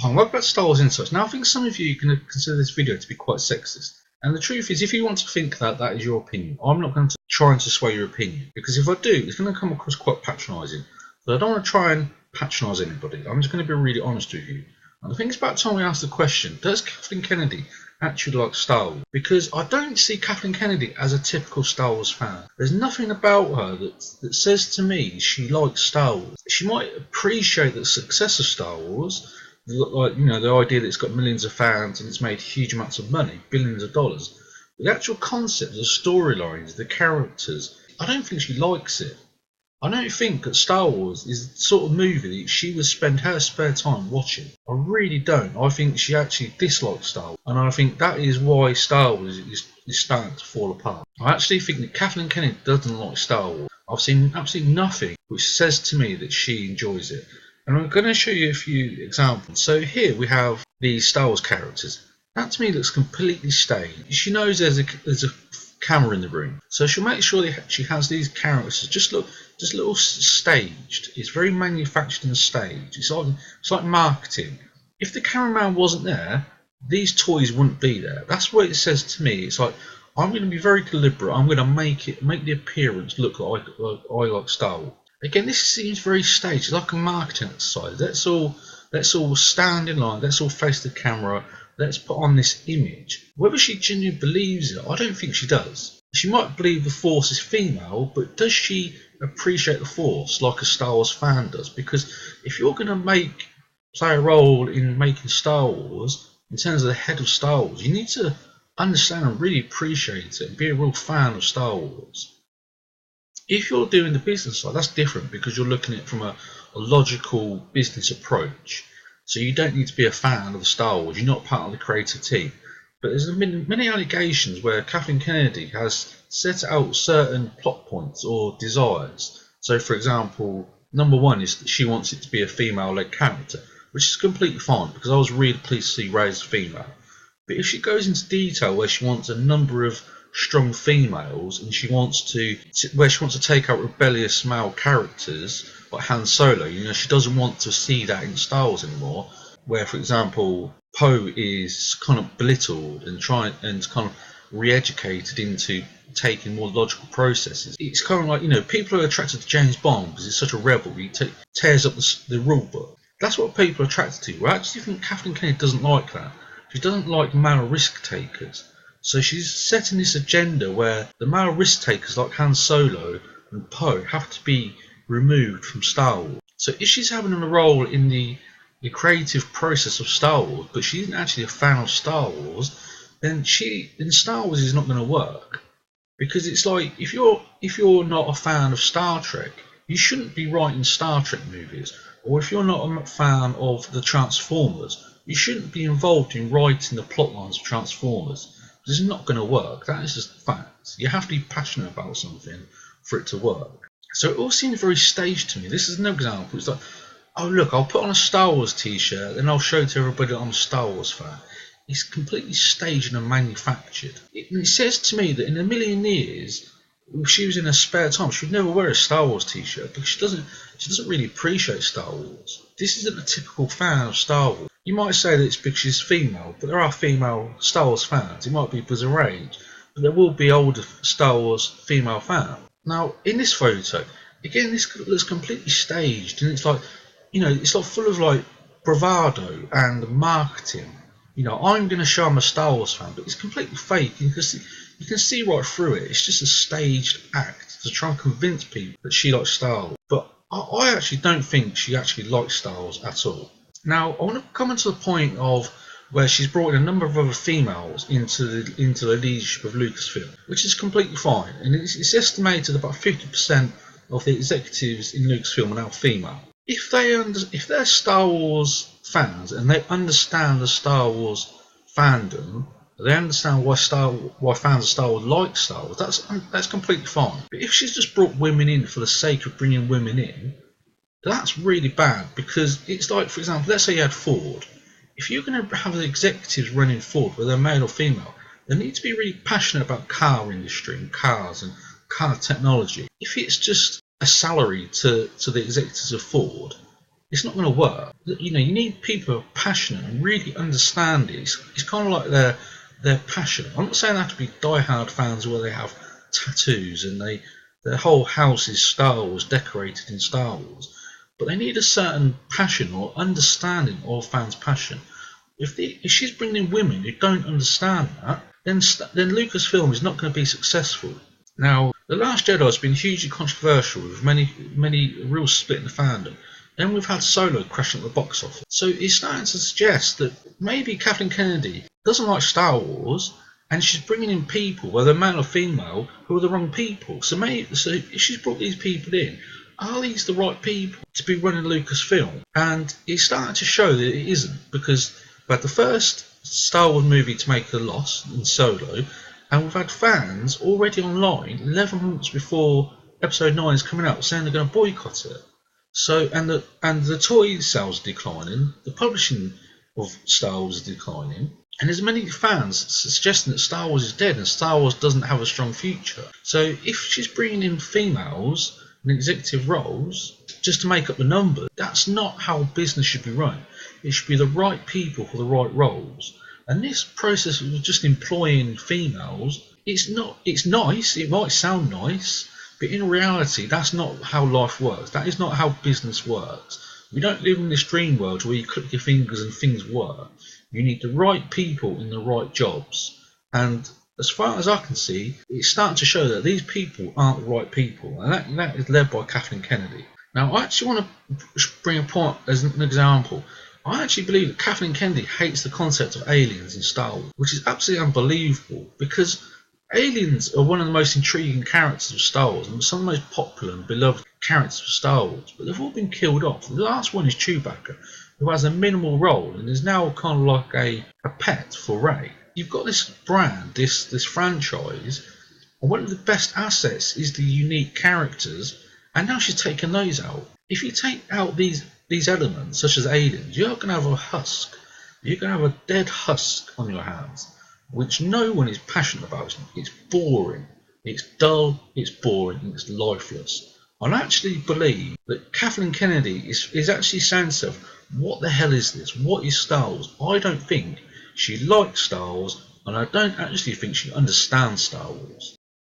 Welcome back to Star Wars Insights. Now, I think some of you can consider this video to be quite sexist. And the truth is, if you want to think that that is your opinion, I'm not going to try to sway your opinion. Because if I do, it's going to come across quite patronising. But I don't want to try and patronise anybody. I'm just going to be really honest with you. And I think it's about time we ask the question, does Kathleen Kennedy actually like Star Wars? Because I don't see Kathleen Kennedy as a typical Star Wars fan. There's nothing about her that says to me she likes Star Wars. She might appreciate the success of Star Wars, like, you know, the idea that it's got millions of fans and it's made huge amounts of money, billions of dollars. But the actual concept, the storylines, the characters, I don't think she likes it. I don't think that Star Wars is the sort of movie that she would spend her spare time watching. I really don't. I think she actually dislikes Star Wars. And I think that is why Star Wars is starting to fall apart. I actually think that Kathleen Kennedy doesn't like Star Wars. I've seen absolutely nothing which says to me that she enjoys it. And I'm going to show you a few examples. So here we have these Star Wars characters. That to me looks completely staged. She knows there's a camera in the room, so she'll make sure that she has these characters just a little staged. It's very manufactured and staged. It's like marketing. If the cameraman wasn't there, these toys wouldn't be there. That's what it says to me. It's like, I'm going to be very deliberate. I'm going to make the appearance look like I like Star Wars. Again, this seems very staged. It's like a marketing exercise. Let's all stand in line. Let's all face the camera. Let's put on this image. Whether she genuinely believes it, I don't think she does. She might believe the Force is female, but does she appreciate the Force like a Star Wars fan does? Because if you're going to play a role in making Star Wars, in terms of the head of Star Wars, you need to understand and really appreciate it and be a real fan of Star Wars. If you're doing the business side, that's different because you're looking at it from a logical business approach. So you don't need to be a fan of Star Wars. You're not part of the creative team. But there's been many allegations where Kathleen Kennedy has set out certain plot points or desires. So, for example, number one is that she wants it to be a female-led character, which is completely fine because I was really pleased to see Rey as a female. But if she goes into detail where she wants a number of strong females and she wants to take out rebellious male characters like Han Solo, you know, she doesn't want to see that in Star Wars anymore, where for example Poe is kind of belittled and kind of re-educated into taking more logical processes. It's kind of like, you know, people are attracted to James Bond because he's such a rebel. He tears up the rule book. That's what people are attracted to. I actually think Kathleen Kennedy doesn't like that. She doesn't like male risk takers. So she's setting this agenda where the male risk takers like Han Solo and Poe have to be removed from Star Wars. So if she's having a role in the creative process of Star Wars, but she isn't actually a fan of Star Wars, then Star Wars is not going to work. Because it's like, if you're not a fan of Star Trek, you shouldn't be writing Star Trek movies. Or if you're not a fan of the Transformers, you shouldn't be involved in writing the plot lines of Transformers. This is not going to work. That is just fact. You have to be passionate about something for it to work. So it all seems very staged to me. This is an example. It's like, oh look, I'll put on a Star Wars t-shirt, then I'll show to everybody that I'm a Star Wars fan. It's completely staged and manufactured. It says to me that in a million years, if she was in her spare time, she would never wear a Star Wars t-shirt because she doesn't really appreciate Star Wars. This isn't a typical fan of Star Wars. You might say that it's because she's female, but there are female Star Wars fans. It might be because of her age, but there will be older Star Wars female fans. Now, in this photo, again, this looks completely staged, and it's like, you know, it's like full of like bravado and marketing. You know, I'm going to show I'm a Star Wars fan, but it's completely fake. You can see right through it. It's just a staged act to try and convince people that she likes Star Wars. But I actually don't think she actually likes Star Wars at all. Now, I want to come to the point of where she's brought in a number of other females into the leadership of LucasFilm, which is completely fine. And it's estimated about 50% of the executives in LucasFilm are now female. If they're Star Wars fans and they understand the Star Wars fandom, they understand why fans of Star Wars like Star Wars, that's completely fine. But if she's just brought women in for the sake of bringing women in, that's really bad, because it's like, for example, let's say you had Ford. If you're going to have the executives running Ford, whether they're male or female, they need to be really passionate about car industry and cars and car technology. If it's just a salary to the executives of Ford, it's not going to work. You know, you need people who are passionate and really understand it. It's kind of like they're passionate. I'm not saying they have to be diehard fans where they have tattoos and their whole house is Star Wars, decorated in Star Wars, but they need a certain passion or understanding of fans' passion. If she's bringing in women who don't understand that, then Lucasfilm is not going to be successful. Now, The Last Jedi has been hugely controversial with many real split in the fandom. Then we've had Solo crashing at the box office. So it's starting to suggest that maybe Kathleen Kennedy doesn't like Star Wars, and she's bringing in people, whether male or female, who are the wrong people. So if she's brought these people in, are these the right people to be running Lucasfilm? And it's starting to show that it isn't, because we had the first Star Wars movie to make a loss in Solo, and we've had fans already online 11 months before Episode 9 is coming out saying they're going to boycott it. So and the toy sales are declining, the publishing of Star Wars is declining, and there's many fans suggesting that Star Wars is dead and Star Wars doesn't have a strong future. So if she's bringing in females in executive roles just to make up the numbers, that's not how business should be run. It should be the right people for the right roles. And this process of just employing females, it's nice, it might sound nice, but in reality that's not how life works. That is not how business works. We don't live in this dream world where you click your fingers and things work. You need the right people in the right jobs. And as far as I can see, it's starting to show that these people aren't the right people. And that is led by Kathleen Kennedy. Now, I actually want to bring a point as an example. I actually believe that Kathleen Kennedy hates the concept of aliens in Star Wars, which is absolutely unbelievable, because aliens are one of the most intriguing characters of Star Wars and some of the most popular and beloved characters of Star Wars, but they've all been killed off. The last one is Chewbacca, who has a minimal role and is now kind of like a pet for Rey. You've got this brand, this franchise, and one of the best assets is the unique characters, and now she's taken those out. If you take out these elements, such as aliens, you're going to have a husk. You're going to have a dead husk on your hands, which no one is passionate about. It's boring, it's dull, it's boring, and it's lifeless. I actually believe that Kathleen Kennedy is actually saying to herself, what the hell is this? What is Star Wars? I don't think she likes Star Wars, and I don't actually think she understands Star Wars.